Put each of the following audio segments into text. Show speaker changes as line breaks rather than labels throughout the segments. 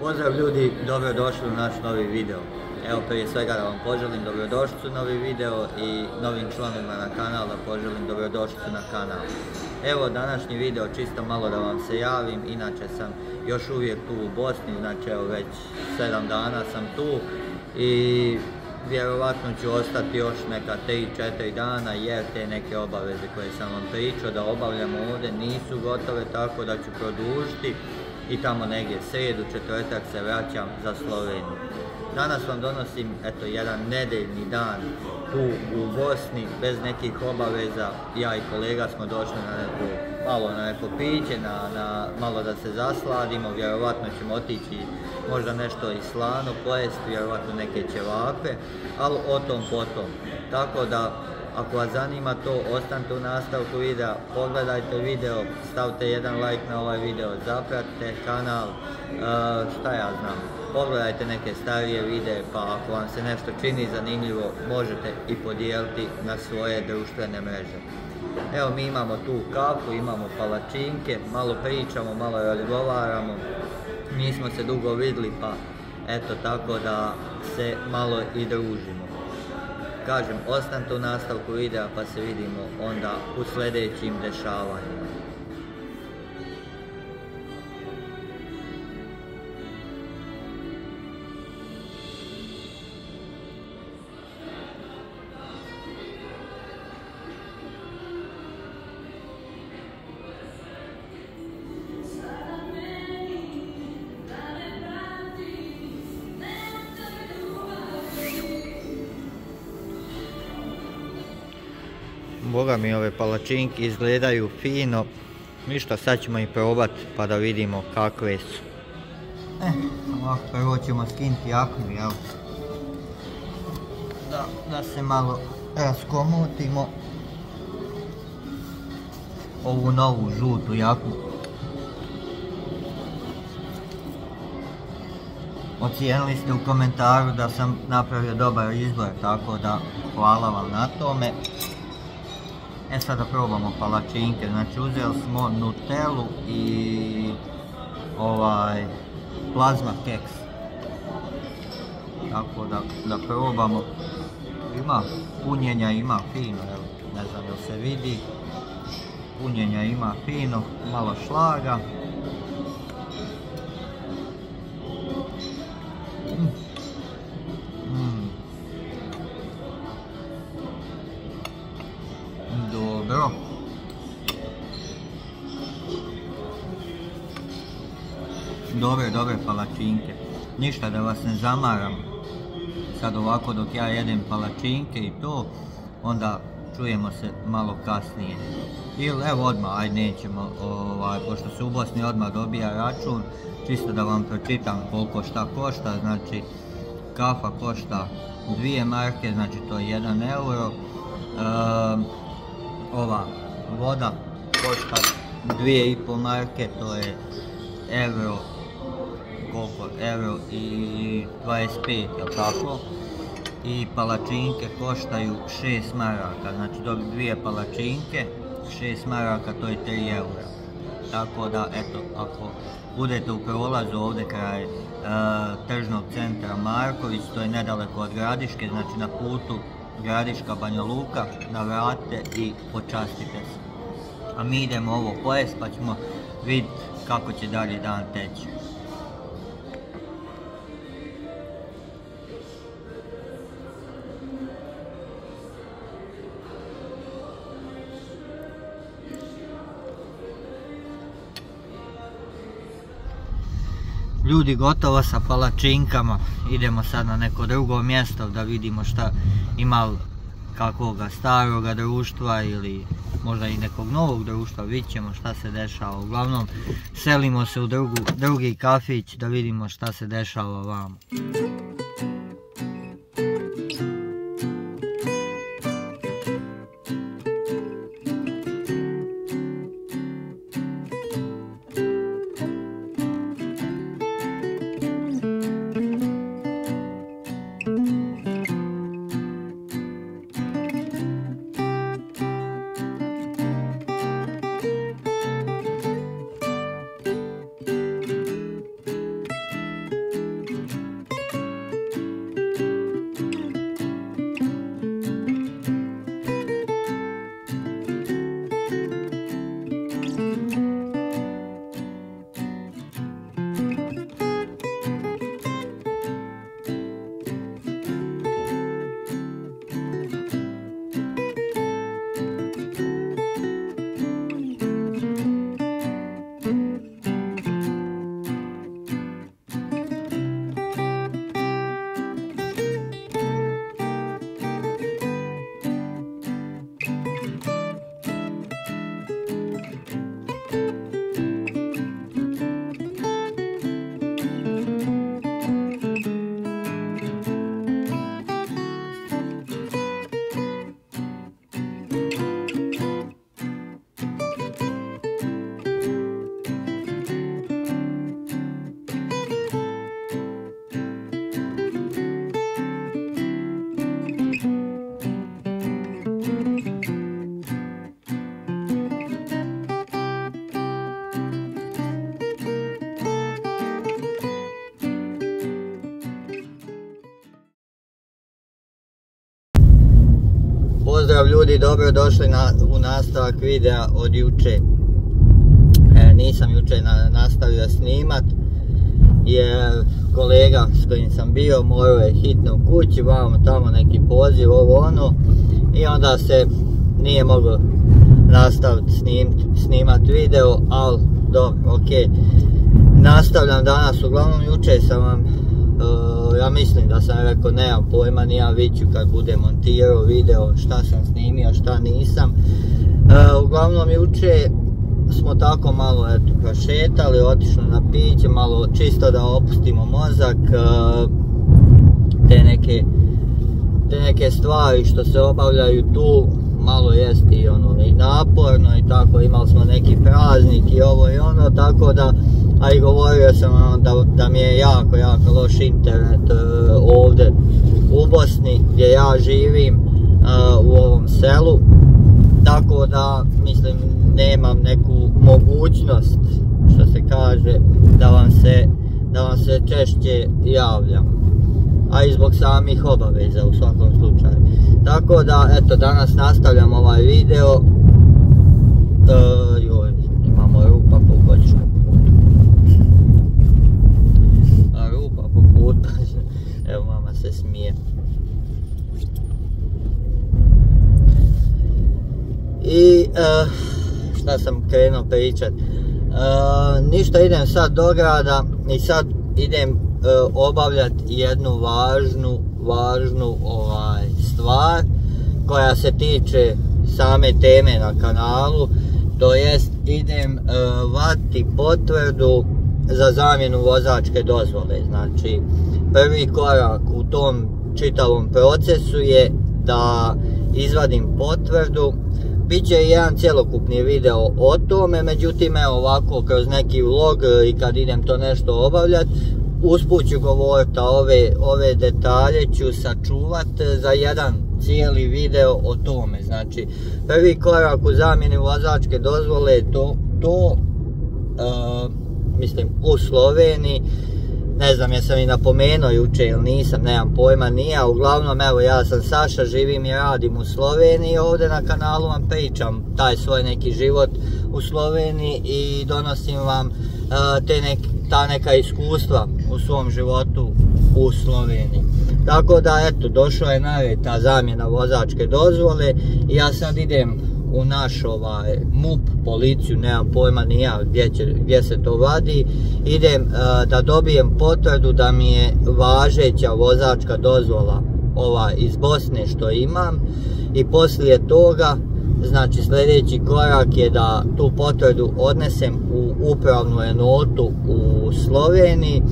Pozdrav ljudi, dobrodošli u naš novi video. Evo prije svega da vam poželim dobrodošlicu u novi video i novim članovima na kanal da poželim dobrodošlicu na kanal. Evo današnji video čisto malo da vam se javim, inače sam još uvijek tu u Bosni, znači evo već 7 dana sam tu i vjerovatno ću ostati još neka 3-4 dana jer te neke obaveze koje sam vam pričao da obavljamo ovdje nisu gotove, tako da ću produžiti i tamo negdje srijedu, četvrtak se vraćam za Sloveniju. Danas vam donosim jedan nedeljni dan tu u Bosni bez nekih obaveza. Ja i kolega smo došli na neko piće, malo da se zasladimo, vjerovatno ćemo otići možda nešto i slano pojesti, vjerovatno neke ćevape, ali o tom potom. Tako da ako vas zanima to, ostanite u nastavku videa, pogledajte video, stavite jedan like na ovaj video, zapratite kanal, šta ja znam, pogledajte neke starije videe, pa ako vam se nešto čini zanimljivo, možete i podijeliti na svoje društvene mreže. Evo mi imamo tu kafu, imamo palačinke, malo pričamo, malo razgovaramo, nismo se dugo vidjeli pa eto tako da se malo i družimo. Kažem, ostanite u nastavku videa pa se vidimo onda u sljedećim dešavanjima. Boga mi ove palačinke izgledaju fino, ništa sad ćemo ih probati pa da vidimo kakve su. Ovako prvo ćemo skinuti jaknu, jel? Da se malo raskomotimo ovu novu žutu jaknu. Ocijenili ste u komentaru da sam napravio dobar izbor, tako da hvala vam na tome. Sada probamo palačinke, znači uzeli smo Nutellu i plazma keks. Tako da probamo, punjenja ima fino, ne znam jel se vidi, punjenja ima fino, malo šlaga. Dobre palačinke. Ništa da vas ne zamaram. Sad ovako dok ja jedem palačinke i to, onda čujemo se malo kasnije. Ili evo odmah, ajde nećemo, pošto se u Bosni odmah dobija račun, čisto da vam pročitam koliko šta košta, znači kafa košta 2 marke, znači to je 1 euro. Ova voda košta 2,5 marke, to je euro i 25, jel tako? I palačinke koštaju 6 maraka, znači dvije palačinke, 6 maraka, to je 3 eura. Tako da, eto, ako budete u prolazu ovdje kraj tržnog centra Marković, to je nedaleko od Gradiške, znači na putu Gradiška Banja Luka, navratite i počastite se. A mi idemo ovo pojest pa ćemo vidjeti kako će dalje dan teći. Ljudi, gotovo sa palačinkama, idemo sad na neko drugo mjesto da vidimo šta ima kakvoga staroga društva ili možda i nekog novog društva, vidjet ćemo šta se dešava. Uglavnom, selimo se u drugi kafić da vidimo šta se dešava vamo. Pozdrav ljudi, dobro došli u nastavak videa od juče. Nisam juče nastavio snimat jer kolega s kojim sam bio morao je hitno u kući, vamo tamo neki poziv, ovo ono, i onda se nije moglo nastaviti snimat video, ali dobro, ok. Nastavljam danas, uglavnom juče sam vam, ja mislim da sam rekao, nemam pojma, nija viću kad budem montirao video šta sam snimio, šta nisam. Uglavnom juče smo tako malo prošetali, otišli na piće, malo čisto da opustimo mozak, te neke stvari što se obavljaju tu, malo jest i naporno i tako, imali smo neki praznik i ovo i ono, tako da, a i govorio sam da mi je jako loš internet ovdje u Bosni gdje ja živim, u ovom selu, tako da mislim nemam neku mogućnost, što se kaže, da vam se češće javljam, a i zbog samih obaveza u svakom slučaju. Tako da, eto, danas nastavljam ovaj video. Imamo rupa po godišnjem putu. Rupa po putu. Evo, mama se smije. I šta sam krenuo pričat? Ništa, idem sad do grada i sad idem obavljati jednu važnu stvar koja se tiče same teme na kanalu, to jest idem vaditi potvrdu za zamjenu vozačke dozvole. Znači, prvi korak u tom čitavom procesu je da izvadim potvrdu. Biće jedan cjelokupni video o tome, međutim evo ovako kroz neki vlog i kad idem to nešto obavljati, usput ću govoriti, a ove detalje ću sačuvati za jedan cijeli video o tome. Znači, prvi korak u zamjeni vozačke dozvole je to mislim u Sloveniji, ne znam jesam i napomenuo juče ili nisam, nemam pojma, nije, uglavnom evo ja sam Saša, živim i radim u Sloveniji, ovdje na kanalu vam pričam taj svoj neki život u Sloveniji i donosim vam ta neka iskustva u svom životu u Sloveniji. Tako da eto, došla je na red ta zamjena vozačke dozvole i ja sad idem u naš MUP, policiju, nemam pojma ni ja gdje se to vadi, idem da dobijem potvrdu da mi je važeća vozačka dozvola iz Bosne što imam, i poslije toga, znači sljedeći korak je da tu potvrdu odnesem u upravnu enotu u Sloveniji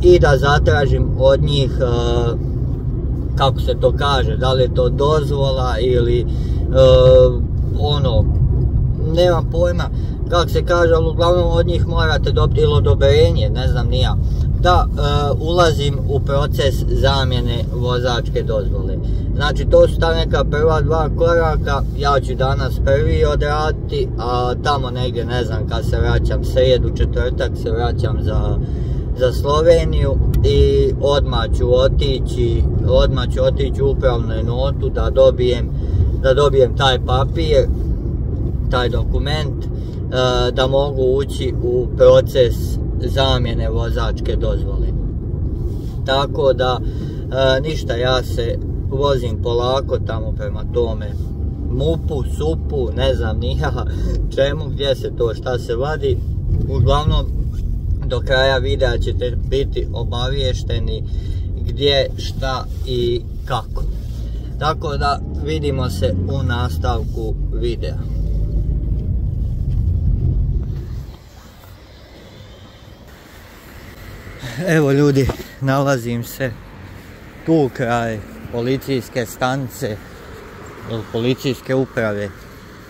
i da zatražim od njih, kako se to kaže, da li je to dozvola ili nemam pojma kako se kaže, ali uglavnom od njih morate dobiti ili odobrenje, ne znam ni ja, da ulazim u proces zamjene vozačke dozvole. Znači, to su ta neka prva dva koraka, ja ću danas prvi odraditi, a tamo negdje, ne znam, kad se vraćam srijedu, četvrtak se vraćam za Sloveniju i odmah ću otići u upravnu enotu da dobijem taj papir, taj dokument, da mogu ući u proces zamjene vozačke dozvole. Tako da, ništa, ja se vozim polako tamo prema tome MUP-u, SUP-u, ne znam ni ja čemu, gdje se to, šta se vadi. Uglavnom, do kraja videa ćete biti obaviješteni gdje, šta i kako. Tako da, vidimo se u nastavku videa. Evo ljudi, nalazim se tu kraj policijske stanice ili policijske uprave,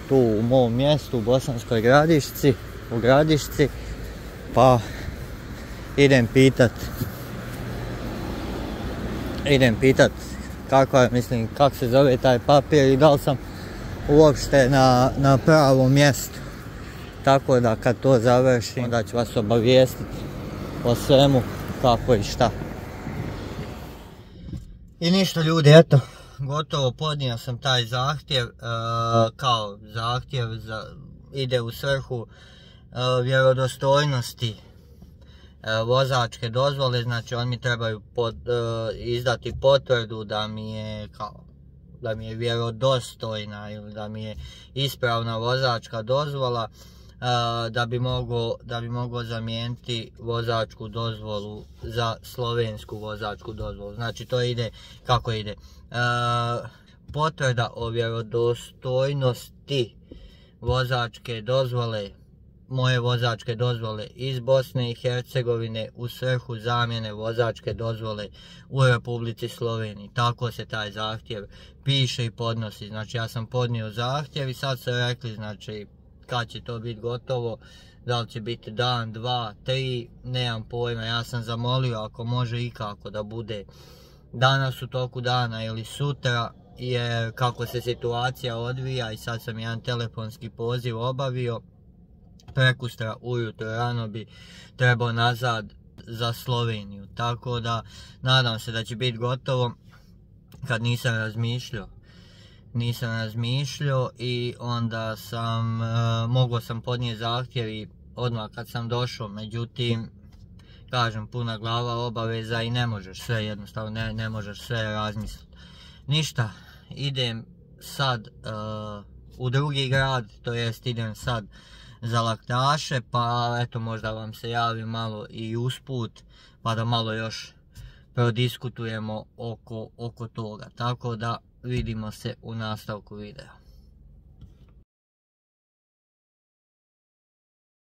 tu u mom mjestu u Bosanskoj Gradišci, pa idem pitat kako se zove taj papir i da li sam uopšte na pravom mjestu. Tako da kad to završim, onda ću vas obavijestiti o svemu kako i šta. I ništa ljudi, eto, gotovo, podnio sam taj zahtjev, kao zahtjev ide u svrhu vjerodostojnosti vozačke dozvole, znači oni mi trebaju izdati potvrdu da mi je vjerodostojna ili da mi je ispravna vozačka dozvola, da bi mogao zamijeniti vozačku dozvolu za slovensku vozačku dozvolu. Znači to ide kako ide. Potvrda o vjerodostojnosti vozačke dozvole, moje vozačke dozvole iz Bosne i Hercegovine u svrhu zamjene vozačke dozvole u Republici Sloveniji. Tako se taj zahtjev piše i podnosi. Znači ja sam podnio zahtjev i sad su rekli, znači, kad će to biti gotovo, da li će biti dan, 2, 3, nemam pojma. Ja sam zamolio ako može ikako da bude danas u toku dana ili sutra, jer kako se situacija odvija i sad sam jedan telefonski poziv obavio, prekustra ujutro rano bi trebao nazad za Sloveniju, tako da nadam se da će biti gotovo. Kad nisam razmišljao i onda mogao sam podnijeti zahtjev i odmah kad sam došao, međutim, kažem, puna glava obaveza i ne možeš sve, jednostavno ne možeš sve razmisliti. Ništa, idem sad u drugi grad, to jest idem sad za Laktaše, pa eto možda vam se javim malo i usput, pa da malo još prodiskutujemo oko toga, tako da vidimo se u nastavku videa.